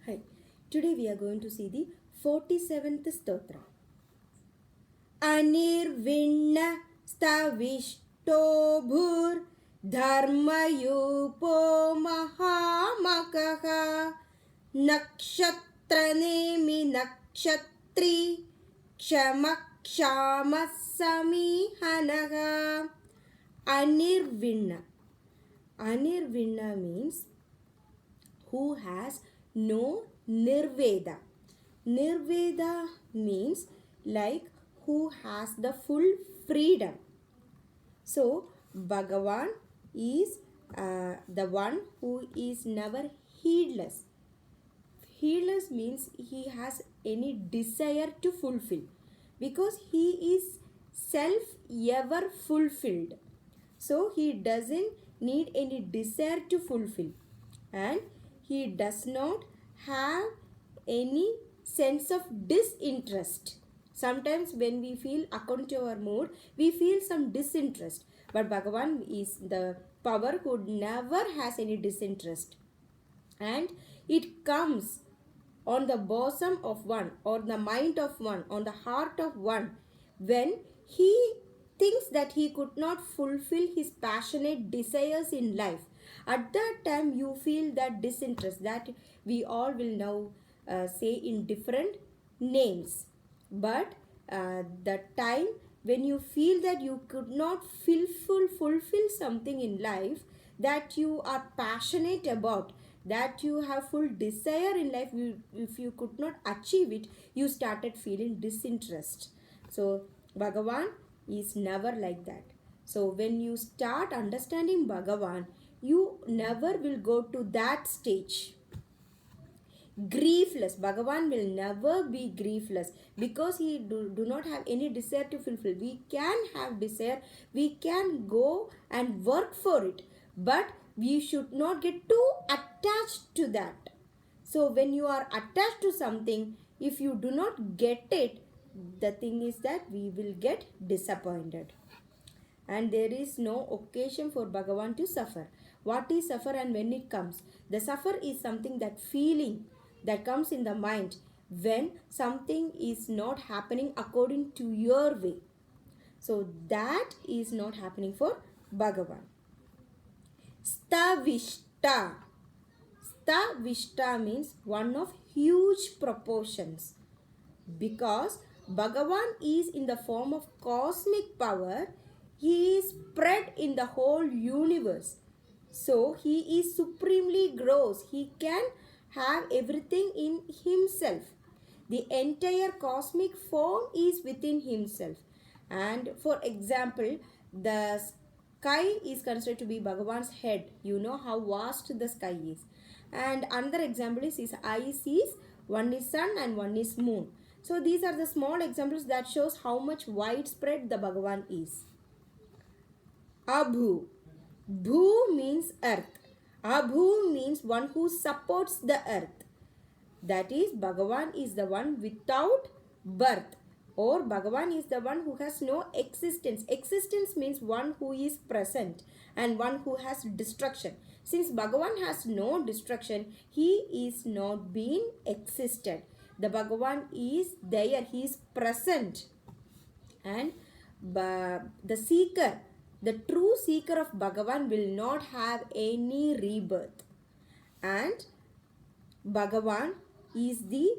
Hi, today we are going to see the 47th stotra. Anirvinna stavishto bhur dharmayupo mahamakaha nakshatranemi nakshatri kshamakshama samihanaha. Anirvinna. Anirvinna means who has no nirveda. Nirveda means like who has the full freedom. So, Bhagavan is the one who is never heedless. Heedless means he has any desire to fulfill because he is self ever fulfilled. So, he doesn't need any desire to fulfill and he does not have any sense of disinterest. Sometimes when we feel according to our mood, we feel some disinterest. But Bhagavan is the power who never has any disinterest. And it comes on the bosom of one, or the mind of one, on the heart of one, when he thinks that he could not fulfill his passionate desires in life. At that time, you feel that disinterest that we all will now say in different names. But the time when you feel that you could not fulfill something in life that you are passionate about, that you have full desire in life, if you could not achieve it, you started feeling disinterest. So Bhagavan is never like that. So when you start understanding Bhagavan, you never will go to that stage. Griefless. Bhagavan will never be griefless because he do not have any desire to fulfill. We can have desire, we can go and work for it, but we should not get too attached to that. So when you are attached to something, if you do not get it, the thing is that we will get disappointed. And there is no occasion for Bhagavan to suffer. What is suffer and when it comes? The suffer is something, that feeling that comes in the mind when something is not happening according to your way. So that is not happening for Bhagavan. Stavishta. Stavishta means one of huge proportions. Because Bhagavan is in the form of cosmic power, he is spread in the whole universe. So he is supremely gross. He can have everything in himself. The entire cosmic form is within himself. And for example, the sky is considered to be Bhagavan's head. You know how vast the sky is. And another example is his eyes is, one is sun and one is moon. So these are the small examples that shows how much widespread the Bhagavan is. Abhu. Bhu means earth. Abhu means one who supports the earth. That is, Bhagavan is the one without birth, or Bhagavan is the one who has no existence. Existence means one who is present and one who has destruction. Since Bhagavan has no destruction, he is not being existed. The Bhagavan is there, he is present. And the seeker, the true seeker of Bhagavan will not have any rebirth. And Bhagavan is the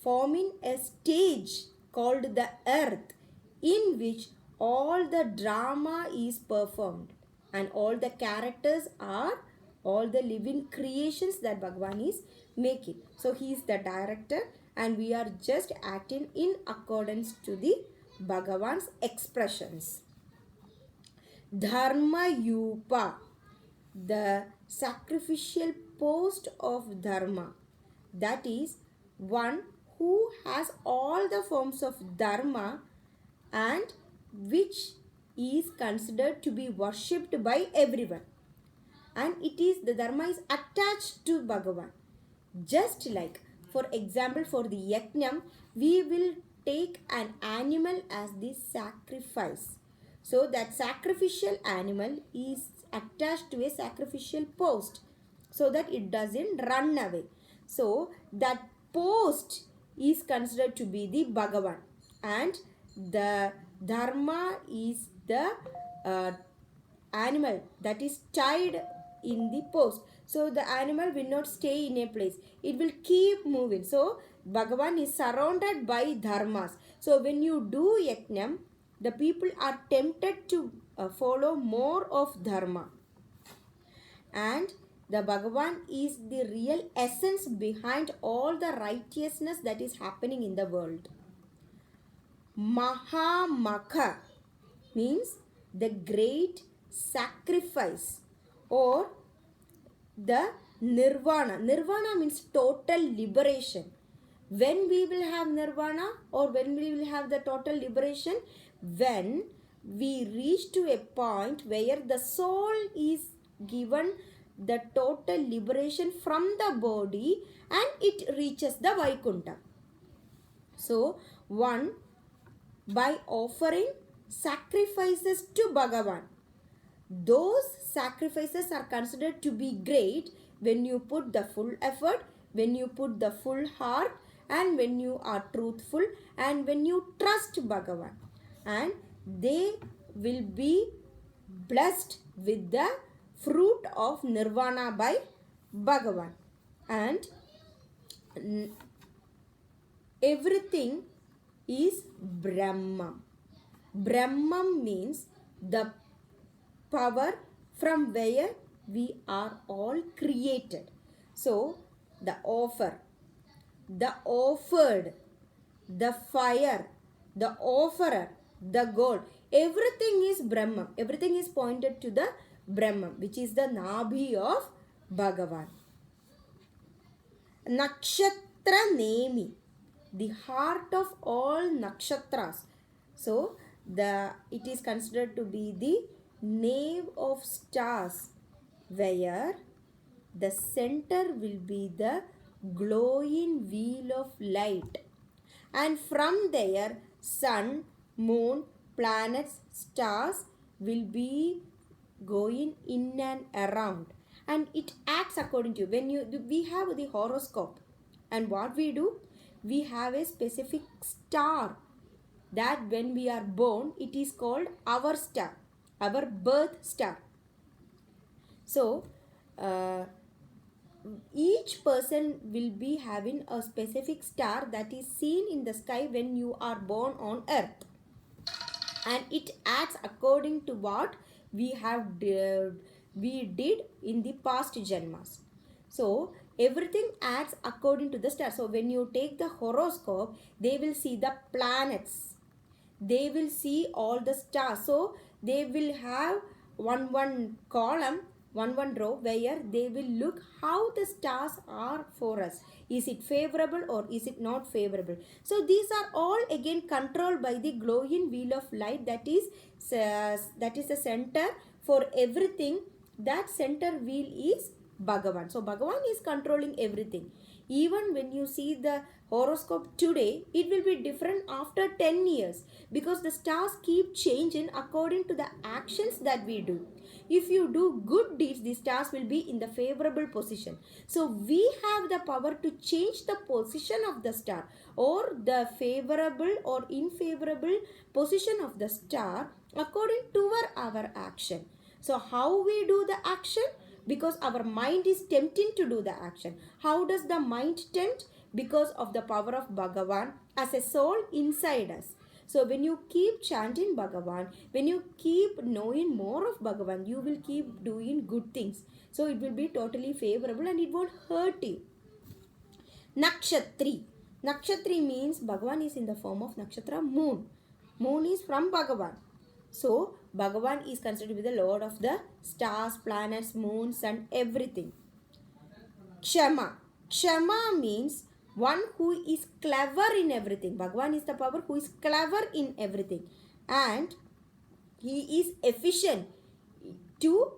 forming a stage called the earth, in which all the drama is performed and all the characters are all the living creations that Bhagavan is making. So he is the director and we are just acting in accordance to the Bhagavan's expressions. Dharma Yupa, the sacrificial post of Dharma, that is, one who has all the forms of Dharma and which is considered to be worshipped by everyone. And it is, the Dharma is attached to Bhagavan. Just like, for example, for the Yajnam, we will take an animal as the sacrifice. So that sacrificial animal is attached to a sacrificial post. so that it doesn't run away. So that post is considered to be the Bhagavan, and the Dharma is the animal that is tied in the post. So the animal will not stay in a place, it will keep moving. So Bhagavan is surrounded by dharmas. So when you do yajnam, the people are tempted to follow more of dharma, and the Bhagavan is the real essence behind all the righteousness that is happening in the world. Mahamakha means the great sacrifice, or the nirvana. Nirvana means total liberation. When we will have nirvana, or when we will have the total liberation? When we reach to a point where the soul is given the total liberation from the body and it reaches the Vaikuntha. So one, by offering sacrifices to Bhagavan, those sacrifices are considered to be great when you put the full effort, when you put the full heart, and when you are truthful, and when you trust Bhagavan, and they will be blessed with the fruit of nirvana by Bhagavan. And everything is Brahman. Brahman means the power from where we are all created. So the offer, the offered, the fire, the offerer, the God, everything is Brahman. Everything is pointed to the Brahman, which is the Nabhi of Bhagavan. Nakshatra Nemi, the heart of all nakshatras. So it is considered to be the nave of stars, where the center will be the glowing wheel of light, and from there sun, moon, planets, stars will be going in and around, and it acts according to we have the horoscope, and what we do, we have a specific star that when we are born, it is called our star, our birth star. So each person will be having a specific star that is seen in the sky when you are born on earth, and it acts according to what we did in the past janmas. So everything acts according to the star. So when you take the horoscope, they will see the planets, they will see all the stars. So they will have one column, one row, where they will look how the stars are for us. Is it favorable or is it not favorable? So these are all again controlled by the glowing wheel of light, that is the center for everything. That center wheel is Bhagavan. So Bhagavan is controlling everything. Even when you see the horoscope today, it will be different after 10 years, because the stars keep changing according to the actions that we do. If you do good deeds, the stars will be in the favorable position. So we have the power to change the position of the star, or the favorable or unfavorable position of the star according to our action. So how we do the action? Because our mind is tempting to do the action. How does the mind tempt? Because of the power of Bhagavan as a soul inside us. So when you keep chanting Bhagavan, when you keep knowing more of Bhagavan, you will keep doing good things. So it will be totally favorable and it won't hurt you. Nakshatri. Nakshatri means Bhagavan is in the form of nakshatra, moon. Moon is from Bhagavan. So Bhagavan is considered to be the Lord of the stars, planets, moons, and everything. Kshama. Kshama means one who is clever in everything. Bhagavan is the power who is clever in everything, and he is efficient to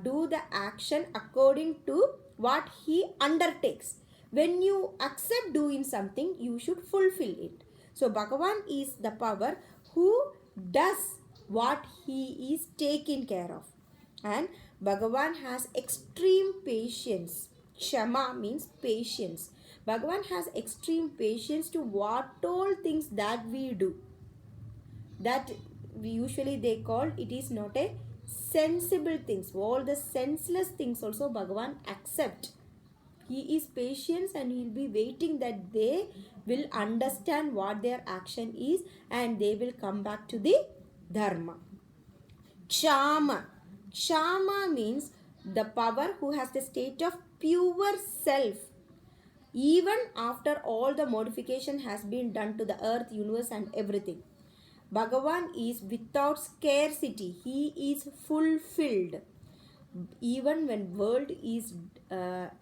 do the action according to what he undertakes. When you accept doing something, you should fulfill it. So Bhagavan is the power who does what he is taking care of, and Bhagavan has extreme patience. Kshama means patience. Bhagavan has extreme patience to what all things that we do. That we usually they call it is not a sensible things. All the senseless things also Bhagavan accept. He is patient and he will be waiting that they will understand what their action is and they will come back to the dharma. Kshama. Kshama means the power who has the state of pure self. Even after all the modification has been done to the earth, universe and everything. Bhagavan is without scarcity. He is fulfilled. Even when world is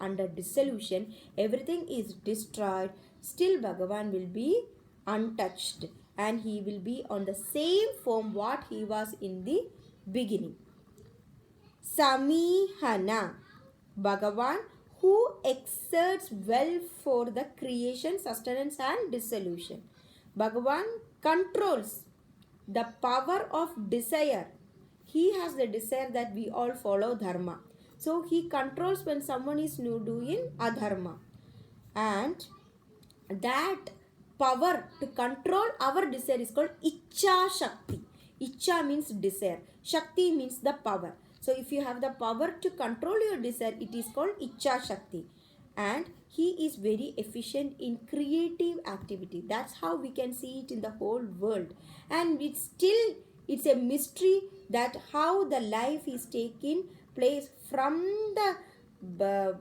under dissolution, everything is destroyed, still Bhagavan will be untouched and he will be on the same form what he was in the beginning. Samihana. Bhagavan who exerts well for the creation, sustenance and dissolution. Bhagavan controls the power of desire. He has the desire that we all follow dharma. So he controls when someone is doing adharma. And that power to control our desire is called Ichcha Shakti. Ichcha means desire. Shakti means the power. So if you have the power to control your desire, it is called Ichcha Shakti. And he is very efficient in creative activity. That's how we can see it in the whole world. And it's a mystery that how the life is taking place from the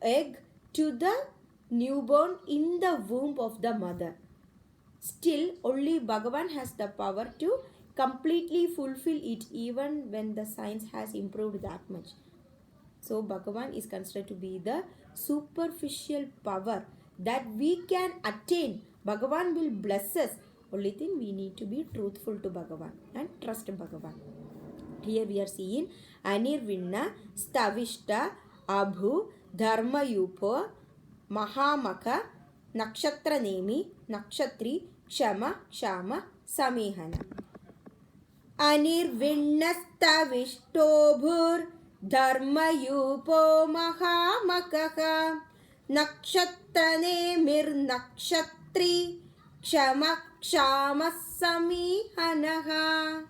egg to the newborn in the womb of the mother. Still, only Bhagavan has the power to completely fulfill it even when the science has improved that much. So, Bhagavan is considered to be the superficial power that we can attain. Bhagavan will bless us. Only thing we need to be truthful to Bhagavan and trust Bhagavan. Here we are seeing Anirvinna, Stavishta, Abhu, Dharma Yupo, Mahamaka, Nakshatra Nemi, Nakshatri, Kshama, Kshama, Samihana. Anirvinnastavishto Dharmayupo Mahamakaha Nakshatranemir Nakshatri Kshama Kshama Samihanaha.